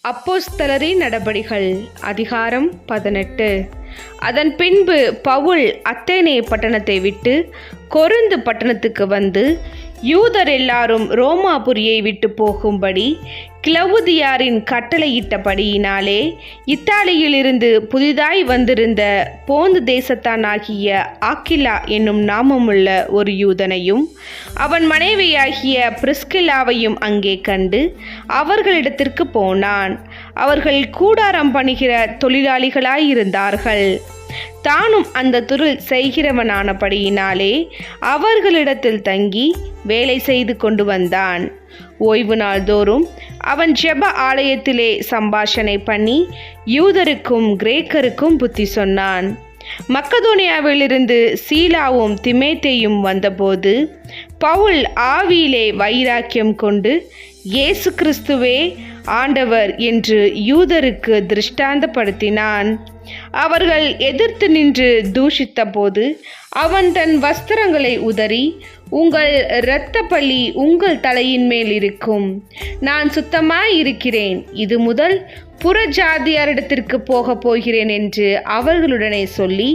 அப்போஸ்தலரின் நடபடிகள் அதிகாரம் 18. அதன் பின்பு பவுல் அத்தேனே பட்டணத்தை விட்டு கொரிந்து பட்டணத்துக்கு வந்து யூதர் எல்லாரும் ரோமாபுரியை விட்டு போகும்படி கிளவுதியாரின் கட்டளையிட்டபடியினாலே இத்தாலியிலிருந்து புதிதாய் வந்திருந்த போந்து தேசத்தானாகிய ஆக்கிலா என்னும் நாமமுள்ள ஒரு யூதனையும் அவன் மனைவியாகிய பிரிஸ்கில்லாவையும் அங்கே கண்டு அவர்களிடத்திற்கு போனான். அவர்கள் கூடாரம் பணிகிற தொழிலாளிகளாயிருந்தார்கள். தானும் அந்த தொழில் செய்கிறவனானபடியினாலே அவர்களிடத்தில் தங்கி வேலை செய்து கொண்டு வந்தான். ஓய்வு நாள் தோறும் அவன் ஜெப ஆலயத்திலே சம்பாஷணை பண்ணி யூதருக்கும் கிரேக்கருக்கும் புத்தி சொன்னான். மக்கதோனியாவிலிருந்து சீலாவும் திமேத்தேயும் வந்தபோது பவுல் ஆவியிலே வைராக்கியம் கொண்டு இயேசு கிறிஸ்துவே ஆண்டவர் என்று யூதருக்கு திருஷ்டாந்தப்படுத்தினான். அவர்கள் எதிர்த்து நின்று தூஷித்த போது அவன் தன் வஸ்திரங்களை உதறி, உங்கள் இரத்த பழி உங்கள் தலையின் மேல் இருக்கும். நான் சுத்தமாயிருக்கிறேன். இது முதல் புறஜாதியாரிடத்திற்கு போகப் போகிறேன் என்று அவர்களுடனே சொல்லி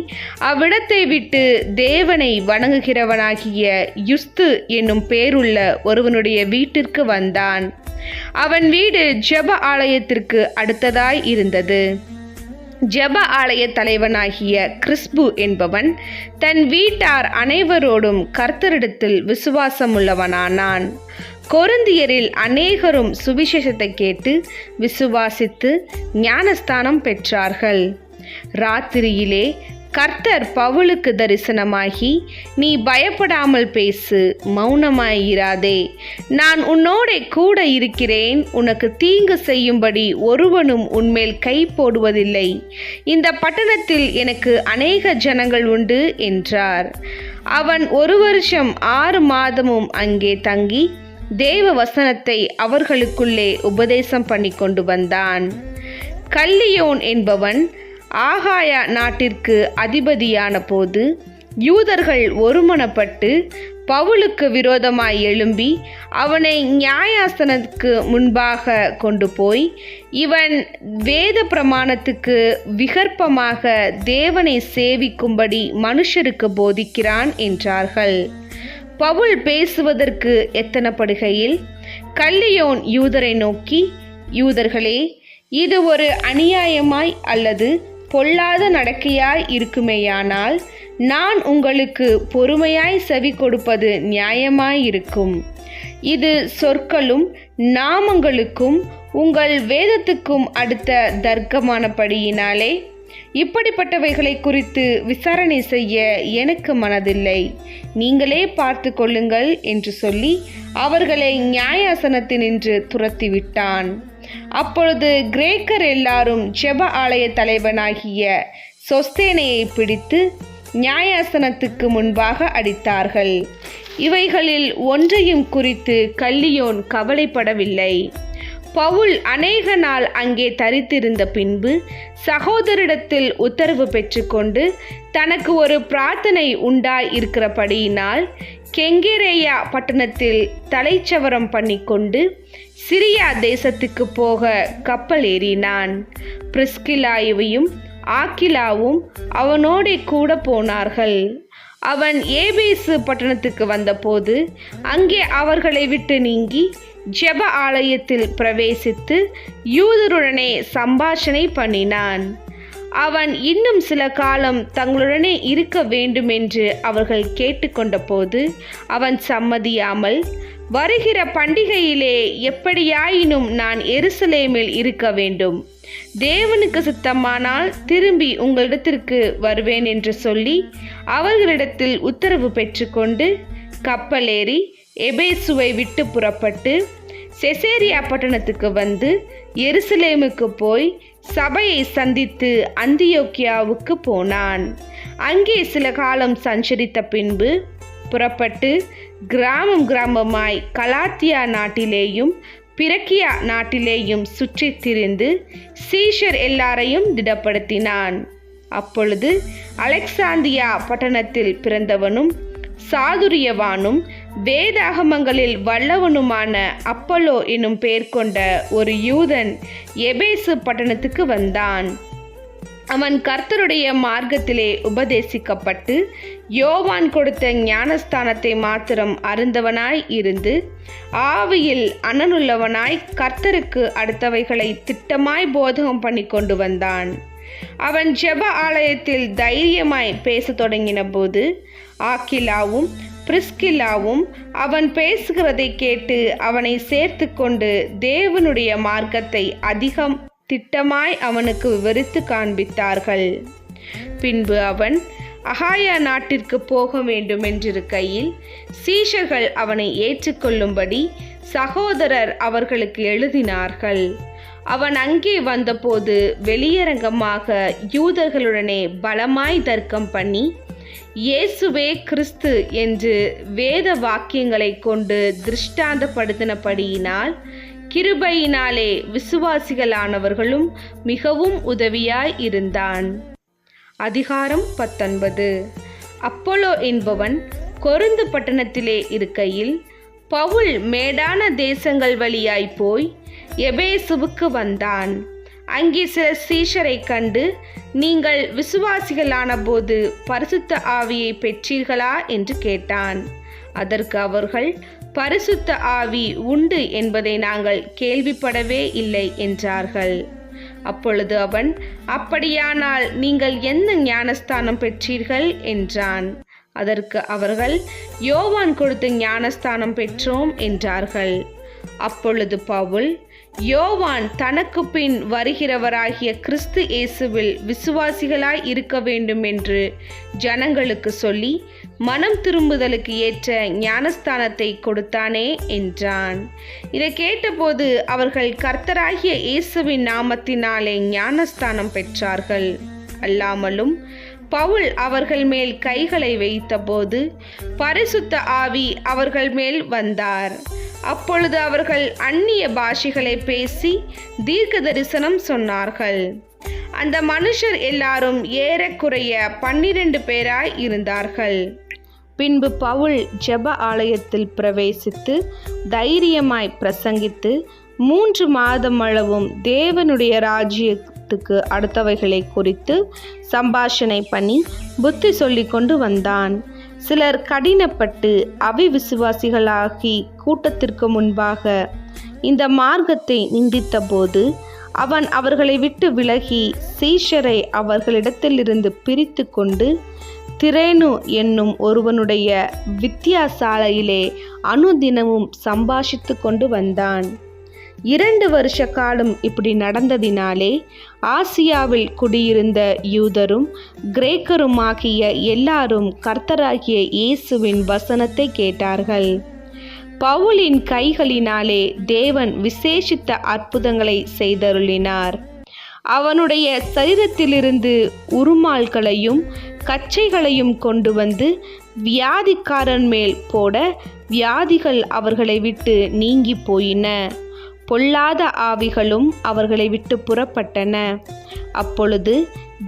அவ்விடத்தை விட்டு தேவனை வணங்குகிறவனாகிய யுஸ்து என்னும் பேருள்ள ஒருவனுடைய வீட்டிற்கு வந்தான். அவன் வீடு ஜெப ஆலயத்திற்கு அடுத்ததாய் இருந்தது. ஜெப ஆலய தலைவனாகிய கிறிஸ்பு என்பவன் தன் வீட்டார் அனைவரோடும் கர்த்தரிடத்தில் விசுவாசமுள்ளவனானான். கொரிந்தியரில் அநேகரும் சுவிசேஷத்தை கேட்டு விசுவாசித்து ஞானஸ்தானம் பெற்றார்கள். ராத்திரியிலே கர்த்தர் பவுலுக்கு தரிசனமாகி, நீ பயப்படாமல் பேசு, மௌனமாயிராதே. நான் உன்னோடே கூட இருக்கிறேன். உனக்கு தீங்கு செய்யும்படி ஒருவனும் உன்மேல் கை போடுவதில்லை. இந்த பட்டணத்தில் எனக்கு அநேக ஜனங்கள் உண்டு என்றார். அவன் 1 வருஷம் 6 மாதமும் அங்கே தங்கி தேவ வசனத்தை அவர்களுக்குள்ளே உபதேசம் பண்ணி கொண்டு வந்தான். கல்லியோன் என்பவன் ஆகாயா நாட்டிற்கு அதிபதியான போது யூதர்கள் ஒருமனப்பட்டு பவுலுக்கு விரோதமாய் எழும்பி அவனை நியாயாசனத்துக்கு முன்பாக கொண்டு போய், இவன் வேத பிரமாணத்துக்கு விகற்பமாக தேவனை சேவிக்கும்படி மனுஷருக்கு போதிக்கிறான் என்றார்கள். பவுல் பேசுவதற்கு எத்தனப்படுகையில் கல்லியோன் யூதரை நோக்கி, யூதர்களே, இது ஒரு அநியாயமாய் அல்லது பொல்லாத நடக்கையாய் இருக்குமேயானால் நான் உங்களுக்கு பொறுமையாய் செவி கொடுப்பது நியாயமாயிருக்கும். இது சொற்களும் நாமங்களுக்கும் உங்கள் வேதத்துக்கும் அடுத்த தர்க்கமானபடியினாலே இப்படிப்பட்டவைகளை குறித்து விசாரணை செய்ய எனக்கு மனதில்லை. நீங்களே பார்த்து கொள்ளுங்கள் என்று சொல்லி அவர்களை நியாயாசனத்தினின்று துரத்திவிட்டான். அப்பொழுது கிரேக்கர் எல்லாரும் ஜெப ஆலய தலைவனாகிய சொஸ்தேனையை பிடித்து நியாயாசனத்துக்கு முன்பாக அடித்தார்கள். இவைகளில் ஒன்றையும் குறித்து கல்லியோன் கவலைப்படவில்லை. பவுல் அநேக நாள் அங்கே தரித்திருந்த பின்பு சகோதரிடத்தில் உத்தரவு பெற்றுக்கொண்டு தனக்கு ஒரு பிரார்த்தனை உண்டாய் இருக்கிறபடியினால் கெங்கிரேயா பட்டணத்தில் தலைச்சவரம் பண்ணி கொண்டு சிரியா தேசத்துக்கு போக கப்பல் ஏறினான். பிரிஸ்கில்லாவையும் ஆக்கிலாவும் அவனோடே கூட போனார்கள். அவன் ஏபேசு பட்டணத்துக்கு வந்தபோது அங்கே அவர்களை விட்டு நீங்கி ஜெப ஆலயத்தில் பிரவேசித்து யூதருடனே சம்பாஷணை பண்ணினான். அவன் இன்னும் சில காலம் தங்களுடனே இருக்க வேண்டுமென்று அவர்கள் கேட்டுக்கொண்ட போது அவன் சம்மதியாமல், வருகிற பண்டிகையிலே எப்படியாயினும் நான் எருசலேமில் இருக்க வேண்டும். தேவனுக்கு சித்தமானால் திரும்பி உங்களிடத்திற்கு வருவேன் என்று சொல்லி அவர்களிடத்தில் உத்தரவு பெற்றுக்கொண்டு கப்பலேறி எபேசுவை விட்டு புறப்பட்டு செசேரியா பட்டணத்துக்கு வந்து எருசலேமுக்கு போய் சபையை சந்தித்து அந்தியோக்கியாவுக்கு போனான். அங்கே சில காலம் சஞ்சரித்த பின்பு புறப்பட்டு கிராமம் கிராமமாய் கலாத்தியா நாட்டிலேயும் பிரக்கியா நாட்டிலேயும் சுற்றித் திரிந்து சீஷர் எல்லாரையும் திடப்படுத்தினான். அப்பொழுது அலெக்சாந்திரியா பட்டணத்தில் பிறந்தவனும் சாதுரியவானும் வேதாகமங்களில் வல்லவனுமான அப்பல்லோ என்னும் பெயர் கொண்ட ஒரு யூதன் எபேசு பட்டணத்துக்கு வந்தான். அவன் கர்த்தருடைய மார்க்கத்திலே உபதேசிக்கப்பட்டு யோவான் கொடுத்த ஞானஸ்தானத்தை மாத்திரம் அருந்தவனாய் இருந்து ஆவியில் அனலுள்ளவனாய் கர்த்தருக்கு அடுத்தவைகளை திட்டமாய் போதகம் பண்ணி கொண்டு வந்தான். அவன் ஜெப ஆலயத்தில் தைரியமாய் பேச தொடங்கின போது ஆக்கிலாவும் பிரிஸ்கில்லாவும் அவன் பேசுகிறதை கேட்டு அவனை சேர்த்து கொண்டு தேவனுடைய மார்க்கத்தை அதிகம் திட்டமாய் அவனுக்கு விவரித்து காண்பித்தார்கள். பின்பு அவன் அகாயா நாட்டிற்கு போக வேண்டும் என்றிருக்கையில் சீஷர்கள் அவனை ஏற்றுக்கொள்ளும்படி சகோதரர் அவர்களுக்கு எழுதினார்கள். அவன் அங்கே வந்தபோது வெளியரங்கமாக யூதர்களுடனே பலமாய் தர்க்கம் பண்ணி இயேசுவே கிறிஸ்து என்று வேத வாக்கியங்களை கொண்டு திருஷ்டாந்தப்படுத்தினபடியினால் கிருபையினாலே விசுவாசிகளானவர்களும் மிகவும் உதவியாய் இருந்தான். அதிகாரம் 19. அப்பல்லோ என்பவன் கொரிந்து பட்டணத்திலே இருக்கையில் பவுல் மேடான தேசங்கள் வழியாய் போய் எபேசுவுக்கு வந்தான். அங்கே சில சீஷரை கண்டு, நீங்கள் விசுவாசிகளான போது பரிசுத்த ஆவியை பெற்றீர்களா என்று கேட்டான். அதற்கு அவர்கள், பரிசுத்த ஆவி உண்டு என்பதை நாங்கள் கேள்விப்படவே இல்லை என்றார்கள். அப்பொழுது அவன், அப்படியானால் நீங்கள் என்ன ஞானஸ்தானம் பெற்றீர்கள் என்றான். அதற்கு அவர்கள், யோவான் கொடுத்த ஞானஸ்தானம் பெற்றோம் என்றார்கள். அப்பொழுது பவுல், யோவான் தனக்கு பின் வருகிறவராகிய கிறிஸ்து இயேசுவில் விசுவாசிகளாய் இருக்க வேண்டும் என்று ஜனங்களுக்கு சொல்லி மனம் திரும்புதலுக்கு ஏற்ற ஞானஸ்தானத்தை கொடுத்தானே என்றான். இதை கேட்டபோது அவர்கள் கர்த்தராகிய இயேசுவின் நாமத்தினாலே ஞானஸ்தானம் பெற்றார்கள். அல்லாமலும் பவுல் அவர்கள் மேல் கைகளை வைத்தபோது பரிசுத்த ஆவி அவர்கள் மேல் வந்தார். அப்பொழுது அவர்கள் அந்நிய பாஷைகளை பேசி தீர்க்க தரிசனம் சொன்னார்கள். அந்த மனுஷர் எல்லாரும் ஏறக்குறைய 12 பேராய் இருந்தார்கள். பின்பு பவுல் ஜெப ஆலயத்தில் பிரவேசித்து தைரியமாய் பிரசங்கித்து 3 மாதம் அளவும் தேவனுடைய ராஜ்யத்துக்கு அடுத்தவைகளை குறித்து சம்பாஷணை பண்ணி புத்தி சொல்லி கொண்டு வந்தான். சிலர் கடினப்பட்டு அவிவிசுவாசிகளாகி கூட்டத்திற்கு முன்பாக இந்த மார்க்கத்தை நிந்தித்தபோது அவன் அவர்களை விட்டு விலகி சீஷரை அவர்களிடத்திலிருந்து பிரித்து கொண்டு திரேனு என்னும் ஒருவனுடைய வித்தியாசாலையிலே அனுதினமும் சம்பாஷித்து கொண்டு வந்தான். 2 வருஷ காலம் இப்படி நடந்ததினாலே ஆசியாவில் குடியிருந்த யூதரும் கிரேக்கருமாகிய எல்லாரும் கர்த்தராகிய இயேசுவின் வசனத்தை கேட்டார்கள். பவுலின் கைகளினாலே தேவன் விசேஷித்த அற்புதங்களை செய்தருளினார். அவனுடைய சரீரத்திலிருந்து உருமால்களையும் கச்சைகளையும் கொண்டு வந்து வியாதிக்காரன் மேல் போட வியாதிகள் அவர்களை விட்டு நீங்கி போயின. பொல்லாத ஆவிகளும் அவர்களை விட்டு புறப்பட்டன. அப்பொழுது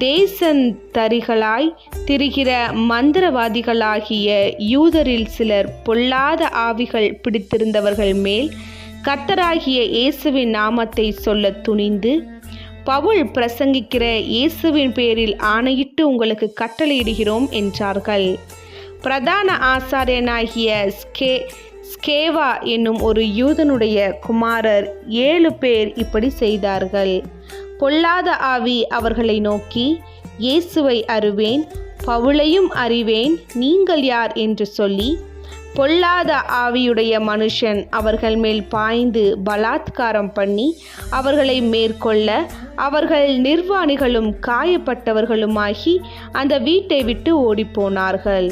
தேசந்தரிகளாய் திரிகிற மந்திரவாதிகளாகிய யூதரில் சிலர் பொல்லாத ஆவிகள் பிடித்திருந்தவர்கள் மேல் கர்த்தராகிய இயேசுவின் நாமத்தை சொல்ல துணிந்து, பவுல் பிரசங்கிக்கிற இயேசுவின் பேரில் ஆணையிட்டு உங்களுக்கு கட்டளையிடுகிறோம் என்றார்கள். பிரதான ஆசாரியனாகிய ஸ்கேவா என்னும் ஒரு யூதனுடைய குமாரர் 7 பேர் இப்படி செய்தார்கள். பொல்லாத ஆவி அவர்களை நோக்கி, இயேசுவை அறிவேன், பவுலையும் அறிவேன், நீங்கள் யார் என்று சொல்லி பொல்லாத ஆவியுடைய மனுஷன் அவர்கள் மேல் பாய்ந்து பலாத்காரம் பண்ணி அவர்களை மேற்கொள்ள அவர்கள் நிர்வாணிகளும் காயப்பட்டவர்களுமாகி அந்த வீட்டை விட்டு ஓடிப்போனார்கள்.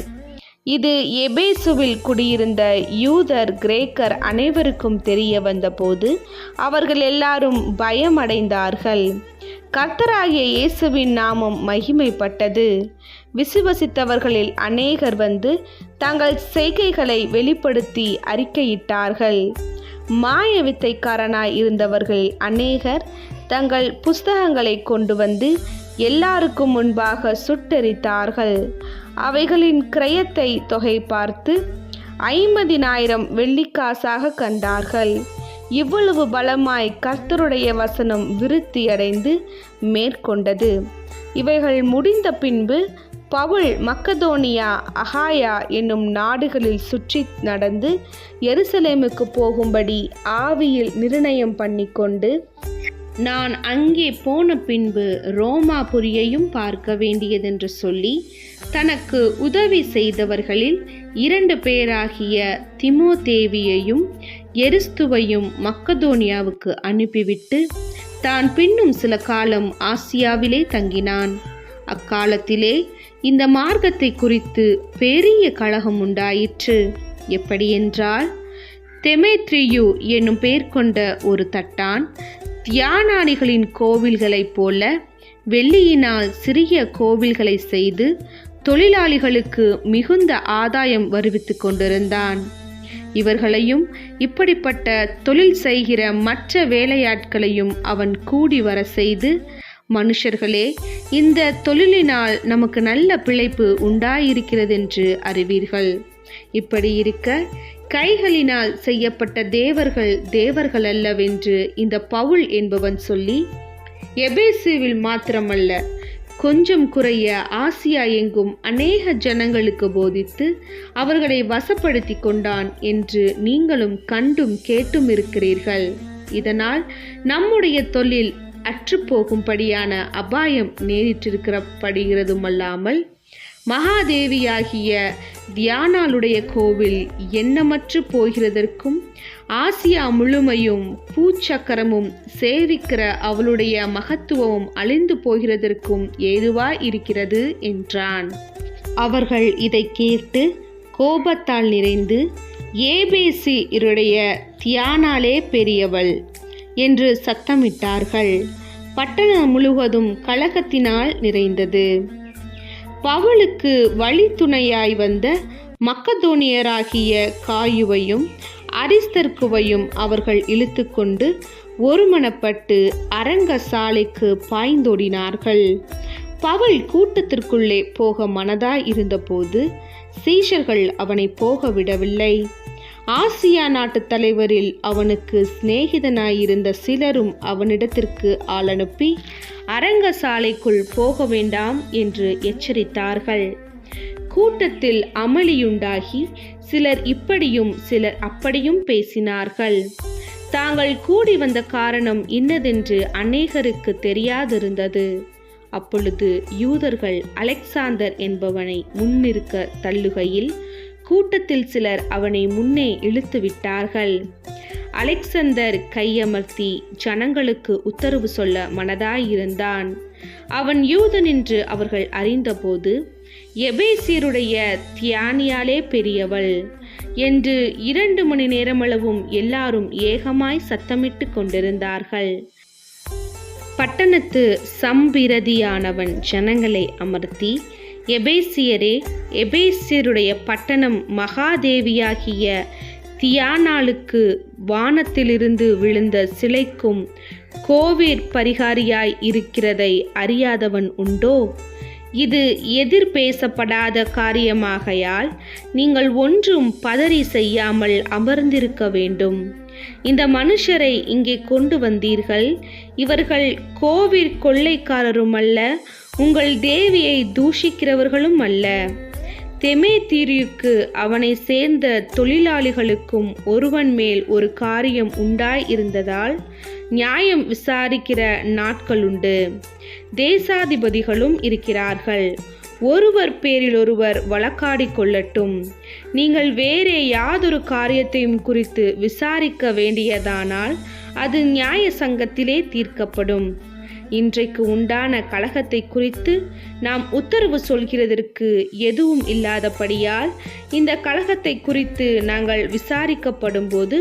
இது எபேசுவில் குடியிருந்த யூதர் கிரேக்கர் அனைவருக்கும் தெரிய வந்தபோது அவர்கள் எல்லாரும் பயமடைந்தார்கள். கர்த்தராகிய இயேசுவின் நாமம் மகிமைப்பட்டது. விசுவசித்தவர்களில் அநேகர் வந்து தங்கள் செய்கைகளை வெளிப்படுத்தி அறிக்கையிட்டார்கள். மாய வித்தைக்காரனாய் இருந்தவர்கள் அநேகர் தங்கள் புஸ்தகங்களை கொண்டு வந்து எல்லாருக்கும் முன்பாக சுட்டெரித்தார்கள். அவைகளின் கிரயத்தை தொகை பார்த்து 50,000 வெள்ளிக்காசாக கண்டார்கள். இவ்வளவு பலமாய் கர்த்தருடைய வசனம் விருத்தியடைந்து மேற்கொண்டது. இவைகள் முடிந்த பின்பு பவுல் மக்கதோனியா, அகாயா என்னும் நாடுகளில் சுற்றி நடந்து எருசலேமுக்கு போகும்படி ஆவியில் நிர்ணயம் பண்ணிக்கொண்டு, நான் அங்கே போன பின்பு ரோமாபுரியையும் பார்க்க வேண்டியதென்று சொல்லி தனக்கு உதவி செய்தவர்களில் 2 பேராகிய திமோத்தேவியையும் எரிஸ்துவையும் மக்கதோனியாவுக்கு அனுப்பிவிட்டு தான் பின்னும் சில காலம் ஆசியாவிலே தங்கினான். அக்காலத்திலே இந்த மார்க்கத்தை குறித்து பெரிய கலகம் உண்டாயிற்று. எப்படியென்றால், தெமேத்ரியு என்னும் பெயர் கொண்ட ஒரு தட்டான் தியானாளிகளின் கோவில்களைப் போல வெள்ளியினால் சிறிய கோவில்களை செய்து தொழிலாளிகளுக்கு மிகுந்த ஆதாயம் வருவித்து கொண்டிருந்தான். இவர்களையும் இப்படிப்பட்ட தொழில் செய்கிற மற்ற வேலையாட்களையும் அவன் கூடி வர செய்து, மனுஷர்களே, இந்த தொழிலினால் நமக்கு நல்ல பிழைப்பு உண்டாயிருக்கிறதென்று அறிவீர்கள். இப்படி இருக்க கைகளினால் செய்யப்பட்ட தேவர்கள் தேவர்கள் அல்லவென்று இந்த பவுல் என்பவன் சொல்லி, எபேசுவில் மாத்திரமல்ல, கொஞ்சம் குறைய ஆசியா எங்கும் அநேக ஜனங்களுக்கு போதித்து அவர்களை வசப்படுத்தி கொண்டான் என்று நீங்களும் கண்டும் கேட்டும் இருக்கிறீர்கள். இதனால் நம்முடைய தொழில் அற்றுப்போகும்படியான அபாயம் நேரிட்டிருக்கப்படுகிறதுமல்லாமல், மகாதேவியாகிய தியானாளுடைய கோவில் எண்ணமற்று போகிறதற்கும் ஆசியா முழுமையும் பூச்சக்கரமும் சேவிக்கிற அவளுடைய மகத்துவமும் அழிந்து போகிறதற்கும் ஏதுவாய் இருக்கிறது என்றான். அவர்கள் இதை கேட்டு கோபத்தால் நிறைந்து, எபேசியருடைய தியானாலே பெரியவள் என்று சத்தமிட்டார்கள். பட்டணம் முழுவதும் கலகத்தினால் நிறைந்தது. பவுலுக்கு வழித்துணையாய் வந்த மக்கதோனியராகிய காயுவையும் அரிஸ்தர்க்குவையும் அவர்கள் இழுத்து கொண்டு ஒருமனப்பட்டு அரங்க சாலைக்கு பாய்ந்தோடினார்கள். பவுல் கூட்டத்திற்குள்ளே போக மனதாய் இருந்தபோது சீஷர்கள் அவனை போக விடவில்லை. ஆசியா நாட்டு தலைவரில் அவனுக்கு சிநேகிதனாயிருந்த சிலரும் அவனிடத்திற்கு ஆள் அனுப்பி அரங்க சாலைக்குள் போக வேண்டாம் என்று எச்சரித்தார்கள். கூட்டத்தில் அமளியுண்டாகி சிலர் இப்படியும் சிலர் அப்படியும் பேசினார்கள். தாங்கள் கூடி வந்த காரணம் இன்னதென்று அநேகருக்கு தெரியாதிருந்தது. அப்பொழுது யூதர்கள் அலெக்சாந்தர் என்பவனை முன்னிருக்க தள்ளுகையில் கூட்டத்தில் சிலர் அவனை முன்னே இழுத்து விட்டார்கள். அலெக்சாந்தர் கையமர்த்தி ஜனங்களுக்கு உத்தரவு சொல்ல மனதாயிருந்தான். அவன் யூதன் என்று அவர்கள் அறிந்தபோது, எபேசியருடைய தியானியாலே பெரியவள் என்று 2 மணி நேரமளவும் எல்லாரும் ஏகமாய் சத்தமிட்டு கொண்டிருந்தார்கள். பட்டணத்து சம்பிரதியானவன் ஜனங்களை அமர்த்தி, எபேசியரே, எபேசியருடைய பட்டணம் மகாதேவியாகிய தியானாளுக்கு வானத்திலிருந்து விழுந்த சிலைக்கும் கோவிற் பரிகாரியாய் இருக்கிறதை அறியாதவன் உண்டோ? இது எதிர் பேசப்படாத காரியமாகையால் நீங்கள் ஒன்றும் பதறி செய்யாமல் அமர்ந்திருக்க வேண்டும். இந்த மனுஷரை இங்கே கொண்டு வந்தீர்கள். இவர்கள் கோவிற் கொள்ளைக்காரரும் அல்ல, உங்கள் தேவியை தூஷிக்கிறவர்களும் அல்ல. தெமேத்திரியுக்கு அவனை சேர்ந்த தொழிலாளிகளுக்கும் ஒருவன் மேல் ஒரு காரியம் உண்டாய் இருந்ததால் நியாயம் விசாரிக்கிற நாட்களுண்டு. தேசாதிபதிகளும் இருக்கிறார்கள். ஒருவர் பேரில் ஒருவர் வழக்காடி கொள்ளட்டும். நீங்கள் வேறே யாதொரு காரியத்தையும் குறித்து விசாரிக்க வேண்டியதானால் அது நியாய சங்கத்திலே தீர்க்கப்படும். இன்றைக்கு உண்டான கலகத்தை குறித்து நாம் உத்தரவு சொல்கிறதற்கு எதுவும் இல்லாதபடியால் இந்த கலகத்தை குறித்து நாங்கள் விசாரிக்கப்படும் போது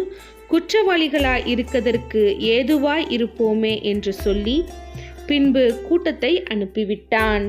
குற்றவாளிகளாய் இருக்கதற்கு ஏதுவாய் இருப்போமே என்று சொல்லி பின்பு கூட்டத்தை அனுப்பிவிட்டான்.